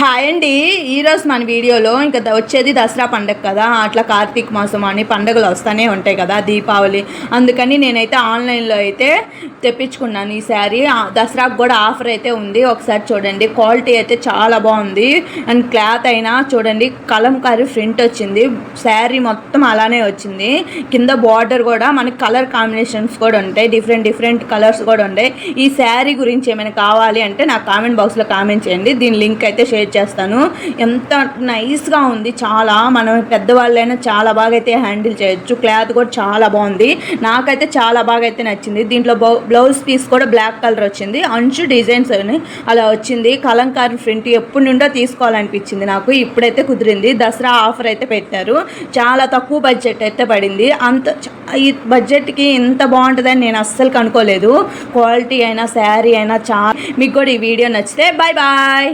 Hi అండి. ఈరోజు మన వీడియోలో ఇంకా వచ్చేది దసరా పండగ కదా, అట్లా కార్తీక మాసం అని పండుగలు వస్తూనే ఉంటాయి కదా, దీపావళి. అందుకని నేనైతే ఆన్లైన్లో అయితే తెప్పించుకున్నాను ఈ శారీ. దసరాకు కూడా ఆఫర్ అయితే ఉంది, ఒకసారి చూడండి. క్వాలిటీ అయితే చాలా బాగుంది. అండ్ క్లాత్ అయినా చూడండి, కలంకారీ ప్రింట్ వచ్చింది. శారీ మొత్తం అలానే వచ్చింది. కింద బార్డర్ కూడా మనకి కలర్ కాంబినేషన్స్ కూడా ఉంటాయి, డిఫరెంట్ కలర్స్ కూడా ఉంటాయి. ఈ శారీ గురించి ఏమైనా కావాలి అంటే నాకు కామెంట్ బాక్స్లో కామెంట్ చేయండి. దీని లింక్ అయితే షేర్ చేస్తాను. ఎంత నైస్గా ఉంది, చాలా మనం పెద్దవాళ్ళైనా చాలా బాగా అయితే హ్యాండిల్ చేయొచ్చు. క్లాత్ కూడా చాలా బాగుంది, నాకైతే చాలా బాగా అయితే నచ్చింది. దీంట్లో బ్లౌజ్ పీస్ కూడా బ్లాక్ కలర్ వచ్చింది, అంచు డిజైన్స్ అని అలా వచ్చింది. కలంకారీ ప్రింట్ ఎప్పటి నుండో తీసుకోవాలనిపించింది నాకు, ఇప్పుడైతే కుదిరింది. దసరా ఆఫర్ అయితే పెట్టారు, చాలా తక్కువ బడ్జెట్ అయితే పడింది. ఈ బడ్జెట్కి ఇంత బాగుంటుందని నేను అస్సలు కనుక్కోలేదు. క్వాలిటీ అయినా శారీ అయినా చాలా. మీకు కూడా ఈ వీడియో నచ్చితే బాయ్ బాయ్.